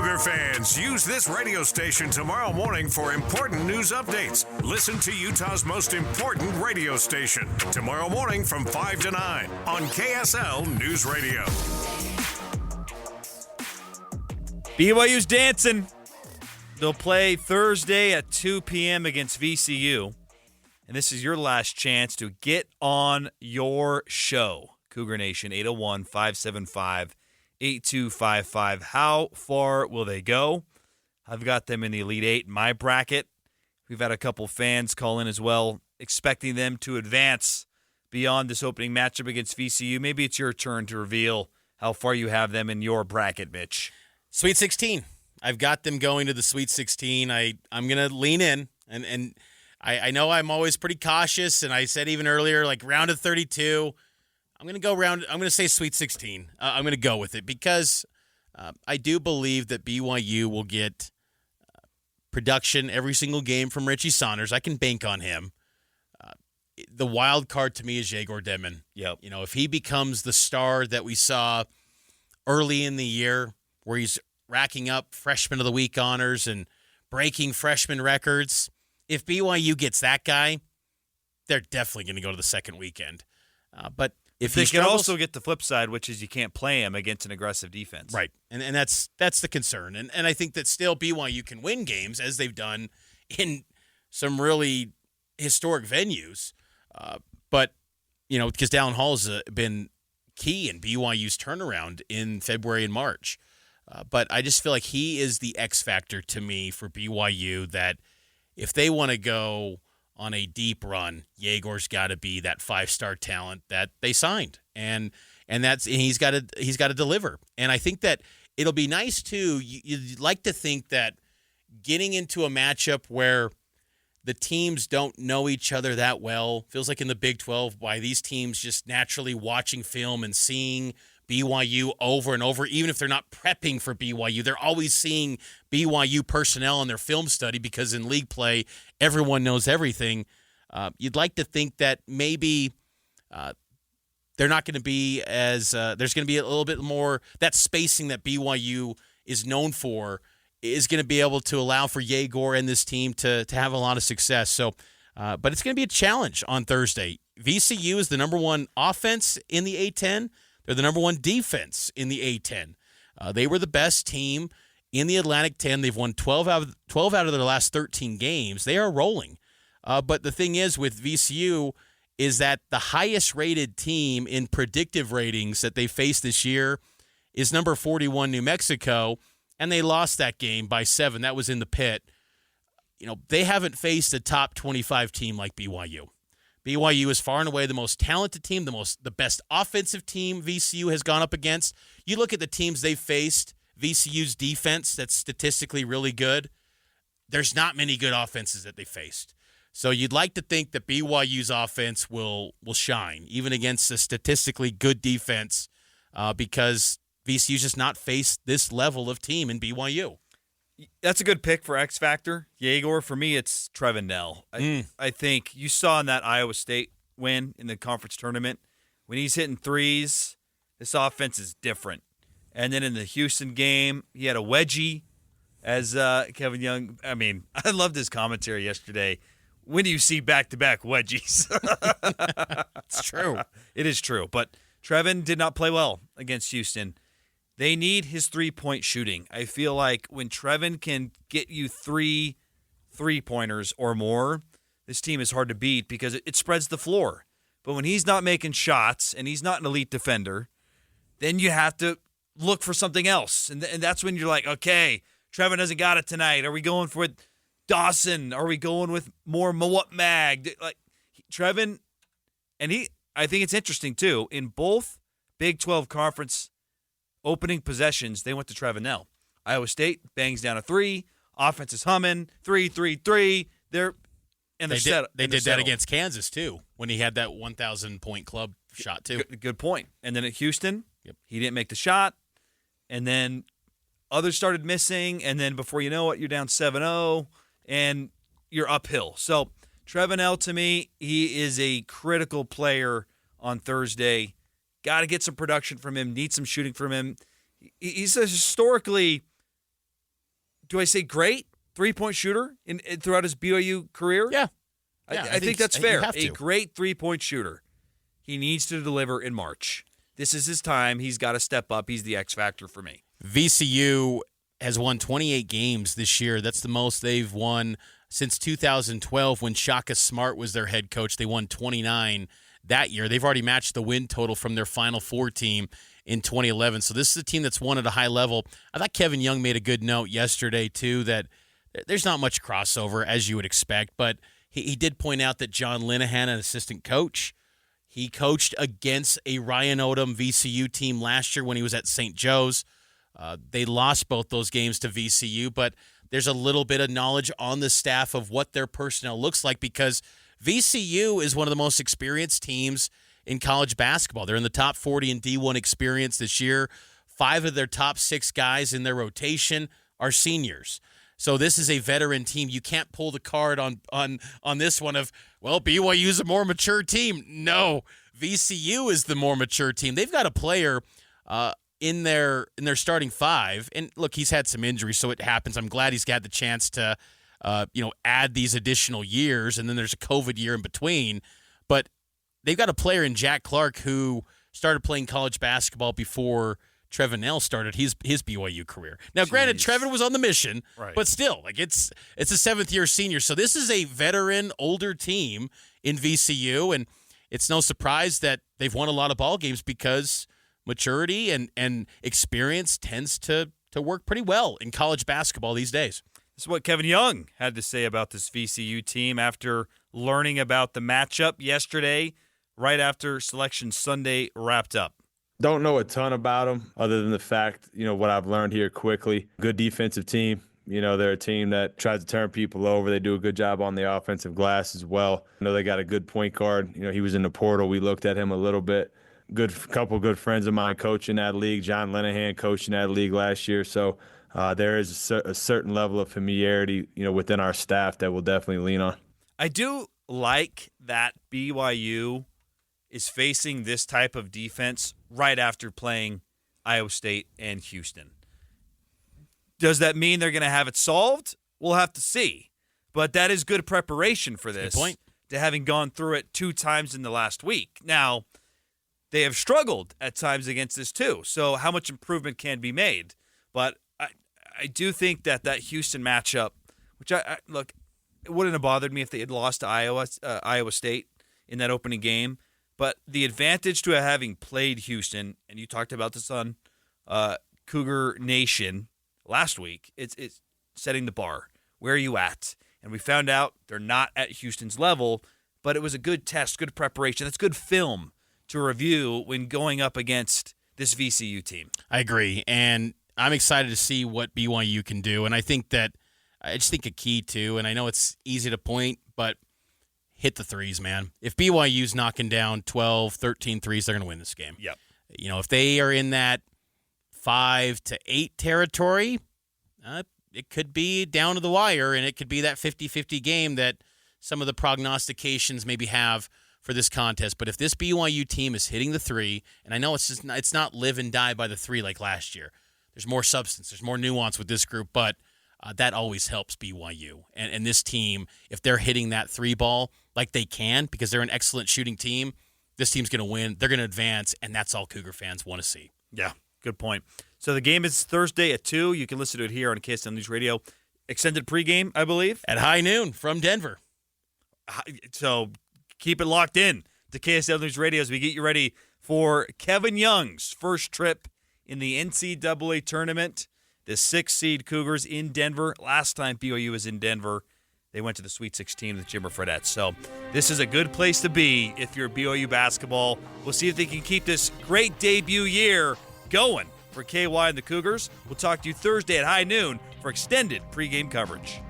Cougar fans, use this radio station tomorrow morning for important news updates. Listen to Utah's most important radio station tomorrow morning from 5 to 9 on KSL News Radio. BYU's dancing. They'll play Thursday at 2 p.m. against VCU. And this is your last chance to get on your show. Cougar Nation, 801-575-8255. How far will they go? I've got them in the Elite Eight in my bracket. We've had a couple fans call in as well, expecting them to advance beyond this opening matchup against VCU. Maybe it's your turn to reveal how far you have them in your bracket, Mitch. Sweet 16. I've got them going to the Sweet 16. I'm going to lean in, and I know I'm always pretty cautious, and I said even earlier, like round of 32, I'm going to say Sweet 16. I'm going to go with it because I do believe that BYU will get production every single game from Richie Saunders. I can bank on him. The wild card to me is Yegor Demon. Yep. You know, if he becomes the star that we saw early in the year where he's racking up Freshman of the Week honors and breaking freshman records, if BYU gets that guy, they're definitely going to go to the second weekend. But if they he can struggles, also get the flip side, which is you can't play him against an aggressive defense. right, and that's the concern. And I think that still BYU can win games as they've done in some really historic venues. But you know, because Dallin Hall's been key in BYU's turnaround in February and March. But I just feel like he is the X factor to me for BYU, that if they want to go on a deep run, Yegor's got to be that 5-star talent that they signed, and he's got to deliver. And I think that it'll be nice too. You'd like to think that getting into a matchup where the teams don't know each other that well, feels like in the Big 12, by these teams just naturally watching film and seeing BYU over and over, even if they're not prepping for BYU, they're always seeing BYU personnel in their film study because in league play, everyone knows everything. You'd like to think that maybe they're not going to be as there's going to be a little bit more, that spacing that BYU is known for is going to be able to allow for Yegor and this team to have a lot of success. So, but it's going to be a challenge on Thursday. VCU is the number one offense in the A-10. They're the number one defense in the A-10. They were the best team in the Atlantic 10. They've won 12 out of their last 13 games. They are rolling. But the thing is with VCU is that the highest-rated team in predictive ratings that they faced this year is number 41 New Mexico, and they lost that game by 7. That was in the pit. You know, they haven't faced a top 25 team like BYU. BYU is far and away the most talented team, the best offensive team VCU has gone up against. You look at the teams they've faced, VCU's defense that's statistically really good. There's not many good offenses that they faced. So you'd like to think that BYU's offense will shine, even against a statistically good defense, because VCU's just not faced this level of team in BYU. That's a good pick for X Factor. Yegor, for me, it's Trevin Nell. I think you saw in that Iowa State win in the conference tournament, when he's hitting threes, this offense is different. And then in the Houston game, he had a wedgie, as Kevin Young. I mean, I loved his commentary yesterday. When do you see back-to-back wedgies? It's true. It is true. But Trevin did not play well against Houston. They need his three-point shooting. I feel like when Trevin can get you 3 3-pointers or more, this team is hard to beat because it spreads the floor. But when he's not making shots and he's not an elite defender, then you have to look for something else. And that's when you're like, okay, Trevin hasn't got it tonight. Are we going for Dawson? Are we going with more Mawut Mag? Like Trevin, and I think it's interesting too, in both Big 12 conference opening possessions, they went to Trevin Nell. Iowa State bangs down a 3. Offense is humming. 3, 3, 3. They did that against Kansas, too, when he had that 1,000-point club shot, too. Good point. And then at Houston, He didn't make the shot. And then others started missing. And then before you know it, you're down 7-0, and you're uphill. So Trevin Nell, to me, he is a critical player on Thursday. Got to get some production from him, need some shooting from him. He's a historically do I say great three-point shooter throughout his BYU career? Yeah. I think that's fair. You have to. A great three-point shooter. He needs to deliver in March. This is his time. He's got to step up. He's the X factor for me. VCU has won 28 games this year. That's the most they've won since 2012 when Shaka Smart was their head coach. They won 29 that year. They've already matched the win total from their Final Four team in 2011. So this is a team that's won at a high level. I thought Kevin Young made a good note yesterday, too, that there's not much crossover, as you would expect, but he did point out that John Linehan, an assistant coach, he coached against a Ryan Odom VCU team last year when he was at St. Joe's. They lost both those games to VCU, but there's a little bit of knowledge on the staff of what their personnel looks like because VCU is one of the most experienced teams in college basketball. They're in the top 40 in D1 experience this year. 5 of their top 6 guys in their rotation are seniors. So this is a veteran team. You can't pull the card on this one of, well, BYU is a more mature team. No, VCU is the more mature team. They've got a player in their starting 5, and look, he's had some injuries, so it happens. I'm glad he's got the chance to add these additional years, and then there's a COVID year in between. But they've got a player in Jack Clark who started playing college basketball before Trevin Nell started his BYU career. Now, granted, Trevin was on the mission, right, but still, like it's a 7th-year senior. So this is a veteran, older team in VCU, and it's no surprise that they've won a lot of ball games because maturity and experience tends to work pretty well in college basketball these days. This is what Kevin Young had to say about this VCU team after learning about the matchup yesterday, right after Selection Sunday wrapped up. Don't know a ton about them other than the fact, what I've learned here quickly. Good defensive team. They're a team that tries to turn people over. They do a good job on the offensive glass as well. They got a good point guard. He was in the portal. We looked at him a little bit. Couple good friends of mine coaching that league. John Linehan coaching that league last year. So there is a certain level of familiarity, within our staff that we'll definitely lean on. I do like that BYU is facing this type of defense right after playing Iowa State and Houston. Does that mean they're going to have it solved? We'll have to see. But that is good preparation for this. Good point. To having gone through it 2 times in the last week. Now, they have struggled at times against this too. So how much improvement can be made? But I do think that Houston matchup, which look, it wouldn't have bothered me if they had lost to Iowa State in that opening game. But the advantage to having played Houston, and you talked about this on Cougar Nation last week, it's setting the bar. Where are you at? And we found out they're not at Houston's level, but it was a good test, good preparation. That's good film to review when going up against this VCU team. I agree, and I'm excited to see what BYU can do. And I just think a key too, and I know it's easy to point, but hit the threes, man. If BYU's knocking down 12, 13 threes, they're going to win this game. Yep. If they are in that 5 to 8 territory, it could be down to the wire, and it could be that 50-50 game that some of the prognostications maybe have for this contest. But if this BYU team is hitting the 3, and I know it's not live and die by the 3 like last year. There's more substance. There's more nuance with this group, but that always helps BYU. And this team, if they're hitting that 3 ball like they can, because they're an excellent shooting team, this team's going to win. They're going to advance, and that's all Cougar fans want to see. Yeah, good point. So the game is Thursday at 2. You can listen to it here on KSL News Radio. Extended pregame, I believe. At high noon from Denver. So keep it locked in to KSL News Radio as we get you ready for Kevin Young's first trip in the NCAA Tournament. The 6th seed Cougars in Denver. Last time BYU was in Denver, they went to the Sweet 16 with Jimmer Fredette. So this is a good place to be if you're BYU basketball. We'll see if they can keep this great debut year going for KY and the Cougars. We'll talk to you Thursday at high noon for extended pregame coverage.